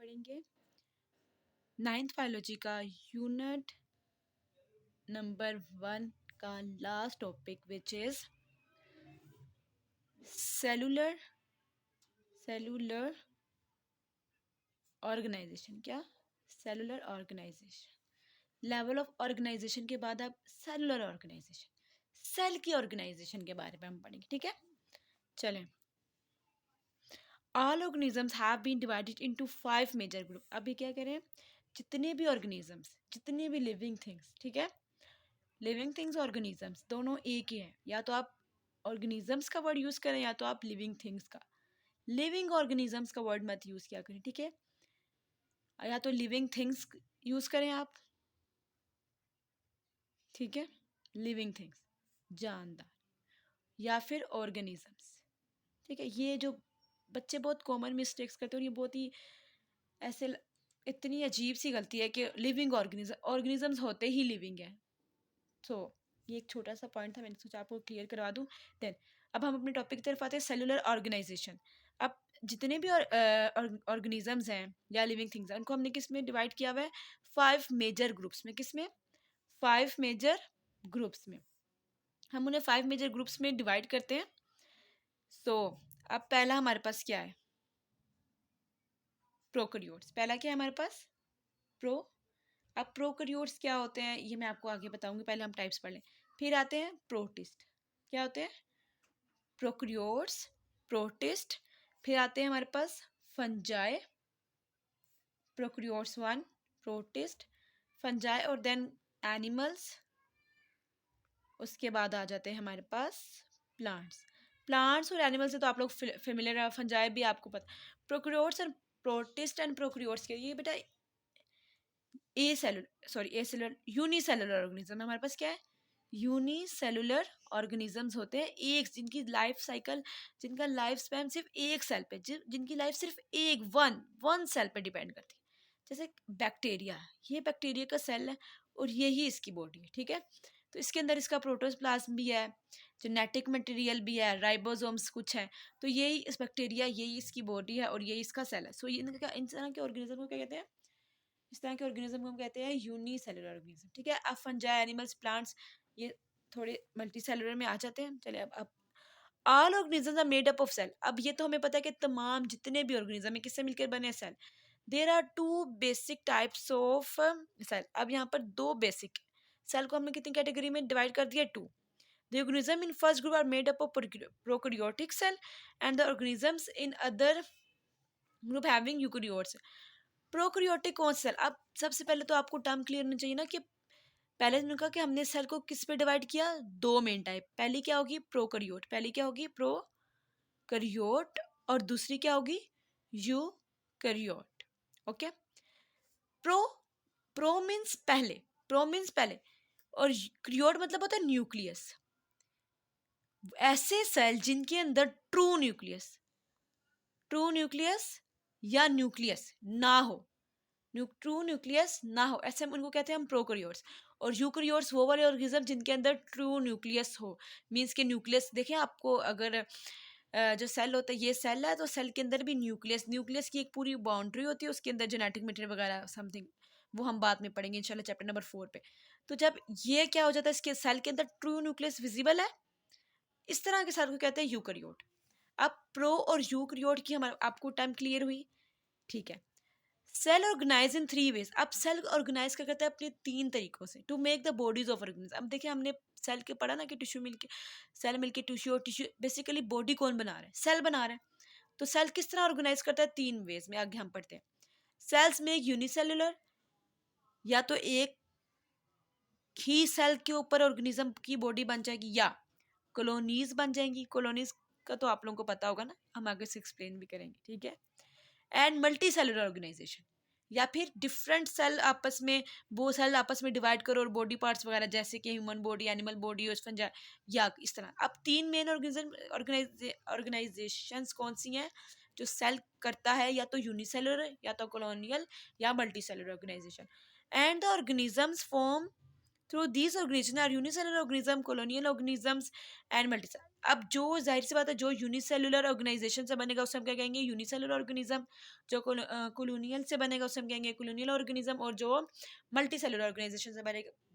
पढ़ेंगे 9th biology का unit number 1 का last topic which is cellular organisation. क्या? Cellular organisation. Level of organisation के बाद अब सेलुलर ऑर्गेनाइजेशन, सेल की ऑर्गेनाइजेशन के बारे में हम पढ़ेंगे। ठीक है, चलें। All organisms have been divided into 5 major group. अभी क्या करें, जितने भी ऑर्गेनिजम्स, जितने भी लिविंग थिंग्स, ठीक है, लिविंग थिंग्स ऑर्गेनिजम्स दोनों एक ही हैं। या तो आप ऑर्गेनिजम्स का वर्ड यूज़ करें या तो आप लिविंग थिंग्स का। लिविंग ऑर्गेनिजम्स का वर्ड मत यूज़ किया करें, ठीक है। या तो लिविंग थिंग्स यूज़ करें आप, ठीक है, लिविंग थिंग्स जानदार, या फिर ऑर्गेनिजम्स। ठीक है, ये जो बच्चे बहुत कॉमन मिस्टेक्स करते हैं और ये बहुत ही ऐसे इतनी अजीब सी गलती है कि लिविंग ऑर्गेनिजम्स होते ही लिविंग है। सो ये एक छोटा सा पॉइंट था, मैंने सोचा आपको क्लियर करवा दूं। देन अब हम अपने टॉपिक की तरफ आते हैं, सेलुलर ऑर्गेनाइजेशन। अब जितने भी ऑर्गेनिजम्स हैं या लिविंग थिंग्स हैं उनको हमने किस में डिवाइड किया हुआ है? 5 मेजर ग्रुप्स में। किस में? 5 मेजर ग्रुप्स में। हम उन्हें 5 मेजर ग्रुप्स में डिवाइड करते हैं। सो अब पहला हमारे पास क्या है? प्रोकैरियोट्स। पहला क्या है हमारे पास? प्रो। अब प्रोकैरियोट्स क्या होते हैं ये मैं आपको आगे बताऊंगी, पहले हम टाइप्स पढ़ लें। फिर आते हैं प्रोटिस्ट। क्या होते हैं? Prokaryotes, protist. फिर आते हैं हमारे पास फंजाई, प्रोकैरियोट्स 1, प्रोटिस्ट, फंजाई, और देन एनिमल्स। उसके बाद आ जाते हैं हमारे पास प्लांट्स। प्लांट्स और एनिमल्स से तो आप लोग फेमिलियर है, फंजाई भी आपको पता। प्रोकैरियोट्स और प्रोटिस्ट एंड प्रोकैरियोट्स के ये बेटा यूनिसेलुलर ऑर्गेनिज्म। हमारे पास क्या है? यूनिसेलुलर ऑर्गेनिजम्स होते हैं, एक जिनकी लाइफ साइकिल, जिनका लाइफ स्पैन सिर्फ एक सेल पे, जिनकी लाइफ सिर्फ एक वन सेल पे डिपेंड करती है। जैसे बैक्टीरिया, ये बैक्टीरिया का सेल है और यही इसकी बॉडी है, ठीक है। तो इसके अंदर इसका प्रोटोप्लाज्म भी है, जेनेटिक मटेरियल भी है, राइबोसोम्स कुछ है। तो यही इस बैक्टीरिया, यही इसकी बॉडी है और यही इसका सेल है। सो ये इन तरह के ऑर्गेनिज्म को क्या कहते हैं? इस तरह के ऑर्गेनिज्म को हम कहते हैं यूनिसेलुलर ऑर्गेनिज्म, ठीक है। अब फंजाई, एनिमल्स, प्लांट्स ये थोड़े मल्टी सेलुलर में आ जाते हैं। चलिए अब all organisms are made up of cell. अब ये तो हमें पता है कि तमाम जितने भी ऑर्गेनिज्म है किससे मिलकर बने हैं? Cell. There are 2 basic types of cell. अब यहाँ पर 2 बेसिक सेल को हमने कितनी कैटेगरी में डिवाइड कर दिया? 2। The organism in first group are made up of prokaryotic cell and the organisms in other group having eukaryotes। Prokaryotic कौन सेल? अब सबसे पहले तो आपको टर्म क्लियर होना चाहिए ना कि पहले मैंने कहा कि हमने सेल को किस पे डिवाइड किया? 2 मेन टाइप। पहली क्या होगी? प्रोकैरियोट। पहली क्या होगी? प्रोकैरियोट। और दूसरी क्या होगी? Eukaryote. Okay. Pro pro means पहले, प्रो मीन्स पहले, और क्रियोट मतलब होता है न्यूक्लियस। ऐसे सेल जिनके अंदर ट्रू न्यूक्लियस या न्यूक्लियस ना हो, ट्रू न्यूक्लियस ना हो, ऐसे हम उनको कहते हैं हम प्रोकैरियोट्स। और यूकैरियोट्स वो वाले ऑर्गेनिज्म जिनके अंदर ट्रू न्यूक्लियस हो, मींस के न्यूक्लियस देखें आपको, अगर जो सेल होता है, ये सेल है तो सेल के अंदर भी न्यूक्लियस की एक पूरी बाउंड्री होती है, उसके अंदर जेनेटिक मटेरियल वगैरह समथिंग, वो हम बाद में पढ़ेंगे इंशाल्लाह चैप्टर नंबर 4 पे। तो जब ये क्या हो जाता है, इसके सेल के अंदर ट्रू न्यूक्लियस विजिबल है, इस तरह के सेल को कहते हैं यूकैरियोट। अब प्रो और यूकैरियोट की हमारे आपको टर्म क्लियर हुई, ठीक है। Cell organise in 3 ways. अब सेल ऑर्गेनाइज क्या करता है? अपने 3 तरीकों से, to make the bodies of organism. अब देखिए हमने सेल के पढ़ा ना कि टिश्यू मिलके, सेल मिलके टिश्यू, और टिश्यू बेसिकली बॉडी कौन बना रहा है? सेल बना रहा है। तो सेल किस तरह ऑर्गेनाइज करता है? 3 वेज में। आगे हम पढ़ते हैं। सेल्स में यूनिसेलुलर, या तो एक ही सेल के ऊपर ऑर्गेनिज्म की बॉडी बन जाएगी, या कॉलोनीज बन जाएंगी। कॉलोनीज का तो आप लोगों को पता होगा ना, हम आगे से एक्सप्लेन भी करेंगे, ठीक है। एंड मल्टी सेलुलर ऑर्गेनाइजेशन, या फिर डिफरेंट सेल आपस में, वो सेल आपस में डिवाइड करो और बॉडी पार्ट्स वगैरह, जैसे कि human body, animal body, fungi, या इस तरह। अब 3 मेन ऑर्गेनाइजेशंस कौन सी हैं जो सेल करता है? या तो यूनिसेलुलर, या तो कॉलोनियल, या multicellular organisation. And the organisms form through these organisation are unicellular organism, colonial organisms and multicellular. अब जो जाहिर सी बात है जो यूनिसेलुलर ऑर्गेनाइजेशन से बनेगा उसे हम क्या कहेंगे, यूनिसेलुलर ऑर्गेनिज्म। जो कॉलोनियल से बनेगा उसे हम कहेंगे कॉलोनियल ऑर्गेनिज्म। और जो मल्टी सेलुलर ऑर्गेनाइजेशन से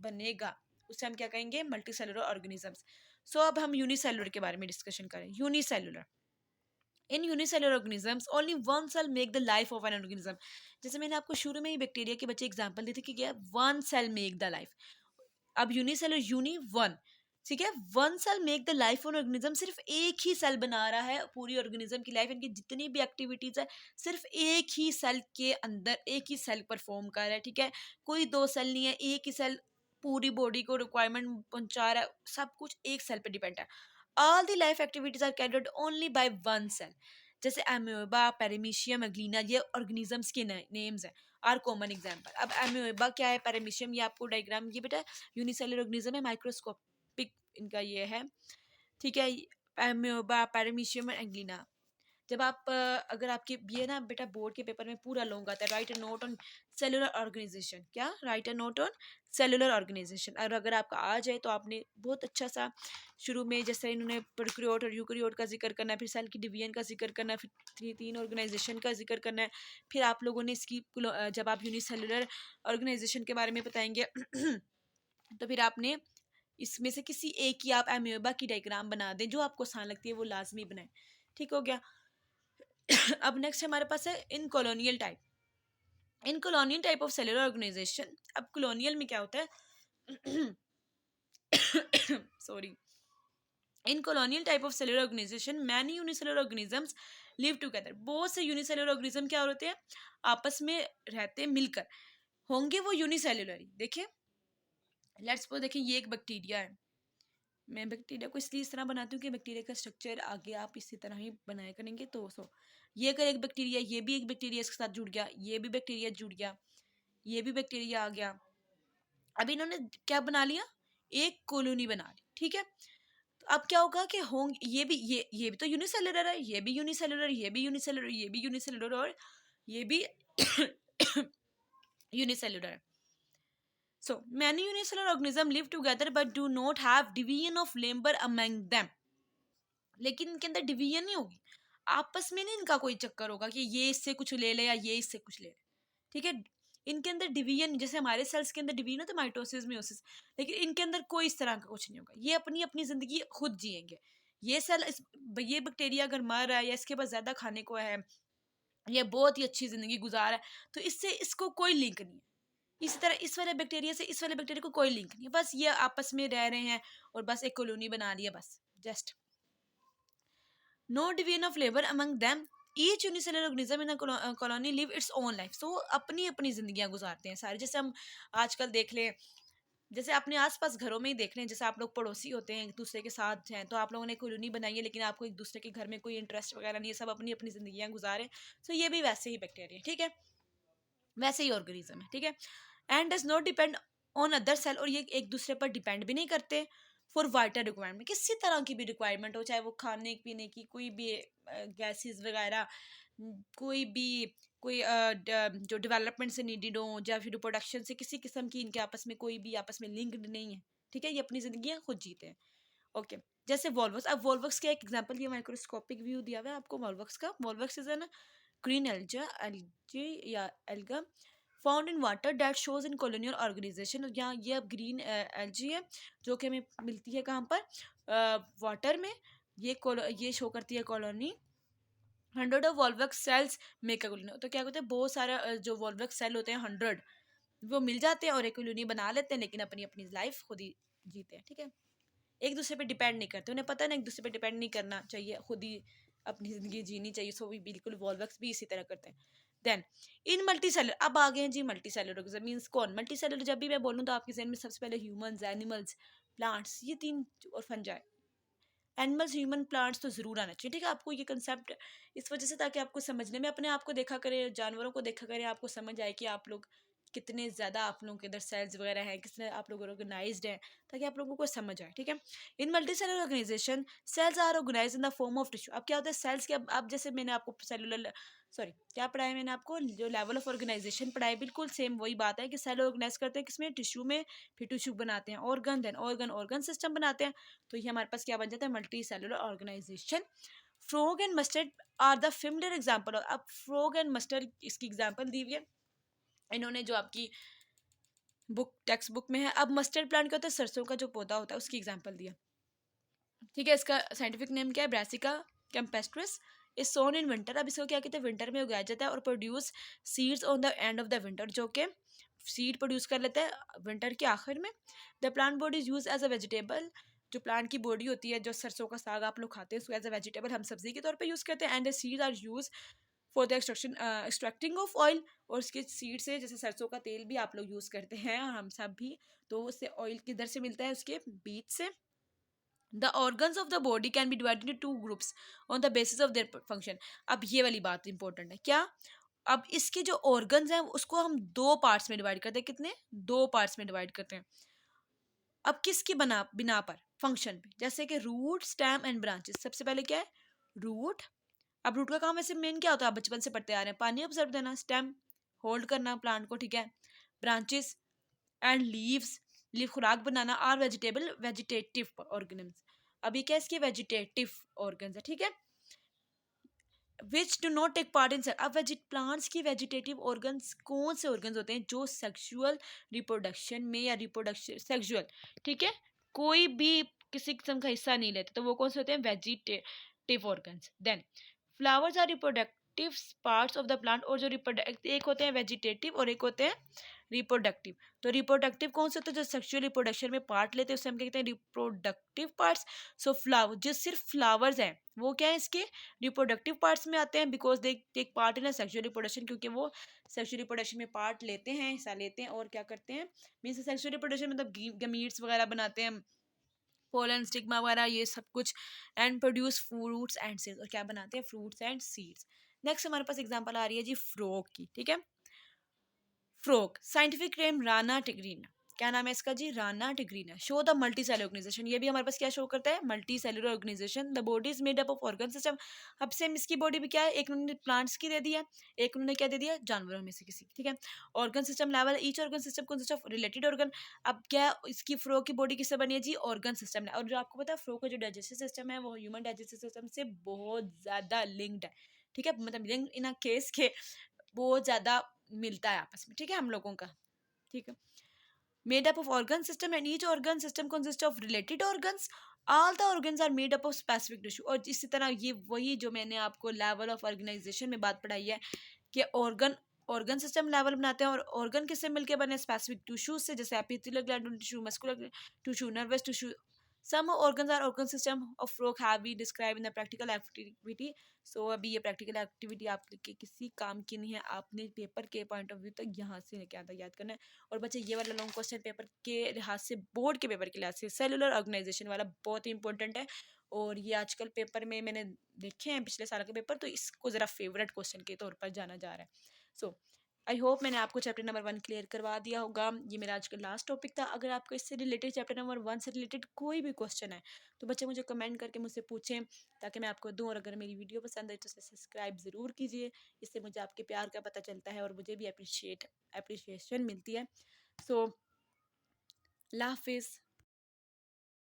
बनेगा उसे हम क्या कहेंगे, मल्टी सेलुलर ऑर्गेनिजम्स। सो अब हम यूनिसेलुलर के बारे में डिस्कशन करें। Unicellular, in unicellular organisms only one cell make the life of an organism. जैसे मैंने आपको शुरू में ही बैक्टीरिया के बच्चे एग्जांपल दी थी कि क्या one cell make the life. अब यूनिसेलुलर, यूनि वन, ठीक है, one cell make the life on organism. सिर्फ एक ही सेल बना रहा है पूरी ऑर्गेनिज्म की लाइफ। इनकी जितनी भी एक्टिविटीज है सिर्फ एक ही सेल के अंदर एक ही सेल परफॉर्म कर रहा है, ठीक है। कोई दो सेल नहीं है, एक ही सेल पूरी बॉडी को रिक्वायरमेंट पहुंचा रहा है, सब कुछ एक सेल पे डिपेंड है। All the life activities are carried only by one cell. जैसे एमोबा, पेरिमीशियम, एग्लीना, ये ऑर्गेनिजम्स के नेम्स हैं, आर कॉमन एग्जांपल। अब एमोबा क्या है, पेरिमीशियम, ये आपको डायग्राम, ये बेटा यूनिसेलुलर ऑर्गेनिज्म है, माइक्रोस्कोपिक इनका ये है, ठीक है। Amoeba, paramecium, एग्लीना। जब आप अगर आपके ये ना बेटा बोर्ड के पेपर में पूरा लॉन्ग आता है, write a note on cellular organisation, क्या write a note on cellular organisation. और अगर आपका आ जाए तो आपने बहुत अच्छा सा शुरू में जैसे इन्होंने प्रोकैरियोट और यूकैरियोट का जिक्र करना है, फिर सेल की डिवीजन का जिक्र करना है, फिर तीन ऑर्गेनाइजेशन का जिक्र करना है, फिर आप लोगों ने इसकी जब आप यूनिसेलुलर ऑर्गेनाइजेशन के बारे में बताएंगे तो फिर आपने इसमें से किसी एक की आप एमोबा की डायग्राम बना दें, जो आपको आसान लगती है वो लाजमी बनाए, ठीक हो गया। अब नेक्स्ट हमारे पास है in colonial type. In colonial type of cellular organisation, अब कॉलोनियल में क्या होता है sorry, in colonial type of cellular organisation many unicellular organisms live together. बहुत से यूनिसेलुलर ऑर्गेनिज्म क्या होते हैं, आपस में रहते हैं मिलकर, होंगे वो यूनिसेलुलर ही। देखिए लेट्स सपोज, देखिए ये एक बैक्टीरिया है, मैं बैक्टीरिया को इसलिए इस तरह बनाती हूँ कि बैक्टीरिया का स्ट्रक्चर आगे आप इसी तरह ही बनाया करेंगे। तो ये अगर एक बैक्टीरिया, ये भी एक बैक्टीरिया इसके साथ जुड़ गया, ये भी बैक्टीरिया जुड़ गया, ये भी बैक्टीरिया आ गया। अब इन्होंने क्या बना लिया, एक कॉलोनी बना ली, ठीक है। तो अब क्या होगा कि होंगे ये भी तो यूनिसेलुलर है, ये भी यूनिसेलुलर, ये भी यूनिसेलुलर, ये भी यूनिसेलुलर, और ये भी यूनिसेलुलर है। So, many unicellular organisms live together but do not have division of labor among them. लेकिन इनके अंदर डिवीजन नहीं होगी, आपस में नहीं इनका कोई चक्कर होगा कि ये इससे कुछ ले ले या ये इससे कुछ ले ले, ठीक है। इनके अंदर डिवीजन, जैसे हमारे सेल्स के अंदर डिवीजन होता है, माइटोसिस, मियोसिस, लेकिन इनके अंदर कोई इस तरह का कुछ नहीं होगा। ये अपनी अपनी जिंदगी खुद जिएंगे। ये सेल ये बैक्टीरिया अगर मर रहा है या इसके पास ज्यादा खाने को है, ये बहुत ही अच्छी जिंदगी गुजार है, तो इससे इसको कोई लिंक नहीं है। इसी तरह इस वाले बैक्टीरिया से इस वाले बैक्टीरिया को कोई लिंक नहीं है, बस ये आपस में रह रहे हैं और बस एक कॉलोनी बना लिया, बस just no division of labour among them. Each unicellular organism in colony live its own life. So अपनी अपनी जिंदगियां गुजारते हैं सारे। जैसे हम आजकल देख लें, जैसे अपने आसपास घरों में ही देख लें, जैसे आप लोग पड़ोसी होते हैं, एक दूसरे के साथ हैं, तो आप लोगों ने कॉलोनी बनाई है, लेकिन आपको एक दूसरे के घर में कोई इंटरेस्ट वगैरह नहीं है, सब अपनी अपनी जिंदगियां गुजारें। सो ये भी वैसे ही बैक्टीरिया, ठीक है, वैसे ही ऑर्गेनिज्म है, ठीक है। And does not depend on other cell, और ये एक दूसरे पर डिपेंड भी नहीं करते फॉर वाइटर रिक्वायरमेंट, किसी तरह की भी रिक्वायरमेंट हो, चाहे वो खाने पीने की कोई भी गैसेस वगैरह, कोई भी कोई जो डेवलपमेंट से नीडेड हो या फिर प्रोडक्शन से, किसी किस्म की इनके आपस में कोई भी आपस में लिंक्ड नहीं है, ठीक है। ये अपनी जिंदगी खुद जीते हैं, ओके। जैसे वॉल्वक्स, अब वॉल्वक्स का एक एग्जांपल, ये माइक्रोस्कोपिक व्यू दिया हुआ है आपको वॉल्वक्स का। Volvox is an green algae या alga found in water that shows in colonial organisation. यहाँ ये अब ग्रीन एल्जी है जो कि हमें मिलती है कहाँ पर, वाटर में। ये शो करती है colony. 100 of volvox cells make a colony. तो क्या होता है, बहुत सारा जो वॉल्वक्स सेल होते हैं 100 वो मिल जाते हैं और एक कॉलोनी बना लेते हैं, लेकिन अपनी अपनी लाइफ खुद ही जीते हैं, ठीक है। एक दूसरे पे डिपेंड नहीं करते, उन्हें पता है ना एक दूसरे पे डिपेंड नहीं करना चाहिए, खुद ही अपनी जिंदगी जीनी चाहिए। सो भी बिल्कुल वॉल्वक्स भी इसी तरह करते हैं। देन इन मल्टी सेलर, अब आ गए हैं जी मल्टी सेलर मीन्स कौन मल्टी सेलर। जब भी मैं बोलूँ तो आपके जहन में सबसे पहले ह्यूमंस, एनिमल्स, प्लांट्स, ये तीन, और फंजाई। एनिमल्स, ह्यूमन, प्लांट्स तो जरूर आना चाहिए, ठीक है। आपको ये कंसेप्ट इस वजह से ताकि आपको समझने में, अपने आप को देखा करें, जानवरों को देखा करें, आपको समझ आए कि आप लोग कितने ज़्यादा आप लोगों के अंदर सेल्स वगैरह हैं, कितने आप लोग ऑर्गेनाइज्ड हैं, ताकि आप लोगों को समझ आए, ठीक है। In multicellular organisation cells are organise in the form of tissue. अब क्या होता है सेल्स के, अब आप जैसे मैंने आपको सेलुलर सॉरी क्या पढ़ाया मैंने आपको, जो लेवल ऑफ ऑर्गेनाइजेशन पढ़ाया बिल्कुल सेम वही बात है कि सेल ऑर्गेनाइज करते हैं किसमें, टिश्यू में, फिर टिश्यू बनाते हैं ऑर्गन, देन ऑर्गन सिस्टम बनाते हैं, तो ये हमारे पास क्या बन जाता है, multicellular organisation. Frog and mustard are the familiar example. अब फ्रॉग एंड मस्टर्ड इसकी एग्जाम्पल दी हुई है इन्होंने जो आपकी टेक्स्ट बुक में है। अब मस्टर्ड प्लांट का होता है सरसों का जो पौधा होता है, उसकी एग्जाम्पल दिया, ठीक है। इसका साइंटिफिक नेम क्या है, Brassica campestris, is sown in winter. अब इसको क्या कहते हैं, विंटर में उगाया जाता है और produce seeds on the end of the winter, जो कि सीड प्रोड्यूस कर लेते हैं विंटर के आखिर में। The plant body is use as a vegetable. जो प्लांट की बॉडी होती है, जो सरसों का साग आप लोग खाते हैं, उसको एज अ वेजिटेबल हम सब्जी के तौर पे यूज़ करते हैं। And the seeds are use for the extracting of oil. और उसके सीड से, जैसे सरसों का तेल भी आप लोग यूज़ करते हैं और हम सब भी, तो उससे ऑयल किधर से मिलता है, उसके बीज से। The organs of the body can be divided into two groups on the basis of their function. अब ये वाली बात इंपॉर्टेंट है क्या, अब इसके जो ऑर्गन्स हैं उसको हम दो पार्ट्स में डिवाइड करते हैं, कितने, दो पार्ट्स में डिवाइड करते हैं। अब किसकी बिना पर, फंक्शन पे, जैसे कि रूट, स्टेम एंड ब्रांचेस। सबसे पहले क्या है, रूट। अब रूट का काम वैसे मेन क्या होता है, आप बचपन से पढ़ते आ रहे हैं, पानी ऑब्जर्व देना, स्टेम होल्ड करना प्लांट को, ठीक है। ब्रांचेस एंड लीव्स, लीव खुराक बनाना, आर वेजिटेटिव ऑर्गेनिम्स। अभी क्या इसके वेजिटेटिव ऑर्गन्स है, ठीक है, which do not take part in cell. अब प्लांट्स की वेजिटेटिव ऑर्गन्स कौन से ऑर्गन्स होते हैं, जो सेक्सुअल रिप्रोडक्शन में या रिप्रोडक्शन सेक्सुअल, ठीक है, कोई भी किसी किस्म का हिस्सा नहीं लेते, तो वो कौन से होते हैं, vegetative organs. Then flowers are reproductive parts of the plant, और जो रिप्रोडक्ट, एक होते हैं वेजिटेटिव और एक होते हैं रिप्रोडक्टिव। तो रिप्रोडक्टिव कौन से होते हैं, जो सेक्सुअल रिप्रोडक्शन में पार्ट लेते हैं, उसे हम कहते हैं रिप्रोडक्टिव पार्ट्स। सो फ्लावर, जो सिर्फ फ्लावर्स हैं वो क्या है, इसके रिप्रोडक्टिव पार्ट्स में आते हैं, because they take part in sexual reproduction, क्योंकि वो सेक्सुअल रिप्रोडक्शन में पार्ट लेते हैं, हिस्सा लेते हैं, और क्या करते हैं, मीन्स सेक्सुअल रिप्रोडक्शन मतलब गमीट्स वगैरह बनाते हैं, पोलन, स्टिग्मा वगैरह ये सब कुछ, and produce fruits and seeds, और क्या बनाते हैं, फ्रूट्स एंड सीड्स। नेक्स्ट हमारे पास एग्जांपल आ रही है जी फ्रॉग की, ठीक है। Frog, scientific name Rana tigrina, क्या नाम है इसका जी, Rana tigrina. Show the multicellular organisation, ये भी हमारे पास क्या शो करता है, multicellular organisation. The body is made up of organ system. अब सेम इसकी बॉडी भी क्या है, एक उन्होंने प्लांट्स की दे दिया, एक उन्होंने क्या दे दिया, जानवरों में से किसी, ठीक है। Organ system level, each organ system consist of related organ. अब क्या इसकी फ्रॉग की बॉडी किससे बनी है जी, ऑर्गन सिस्टम। और जो आपको पता है फ्रॉग का जो डाइजेस्टिव सिस्टम है वो ह्यूमन डाइजेस्टिव सिस्टम से बहुत ज्यादा लिंक्ड है, ठीक है, मतलब लिंक इन अ केस के बहुत ज्यादा मिलता है आपस में, ठीक है, हम लोगों का, ठीक है। Made up of organ system and each organ system consist of related organs. All the organs are made up of specific tissue. और इसी तरह ये वही जो मैंने आपको लेवल ऑफ ऑर्गेनाइजेशन में बात पढ़ाई है कि ऑर्गन सिस्टम लेवल बनाते हैं, और ऑर्गन किससे मिलके बने, स्पेसिफिक टिश्यूज से, जैसे epithelial gland tissue, muscular tissue, nervous tissue. Some organs are organ system of frog have be describe in the practical activity. So अभी ये प्रैक्टिकल एक्टिविटी आपके किसी काम की नहीं है, आपने पेपर के पॉइंट ऑफ व्यू तक यहाँ से लेके आता याद करना है। और बच्चे ये वाला लॉन्ग क्वेश्चन पेपर के लिहाज से, बोर्ड के पेपर के लिहाज से, सेलुलर ऑर्गेनाइजेशन वाला बहुत ही इंपॉर्टेंट है। और ये आजकल पेपर में मैंने देखे हैं पिछले साल के पेपर, तो इसको ज़रा फेवरेट क्वेश्चन के तौर पर जाना जा रहा है। सो आई होप मैंने आपको चैप्टर नंबर 1 क्लियर करवा दिया होगा। ये मेरा आज का लास्ट टॉपिक था। अगर आपको इससे रिलेटेड चैप्टर नंबर 1 से रिलेटेड कोई भी क्वेश्चन है तो बच्चे मुझे कमेंट करके मुझसे पूछें, ताकि मैं आपको दूँ। और अगर मेरी वीडियो पसंद है तो उसे सब्सक्राइब ज़रूर कीजिए, इससे मुझे आपके प्यार का पता चलता है और मुझे भी अप्रिशिएशन मिलती है। सो अल्लाह हाफिज़।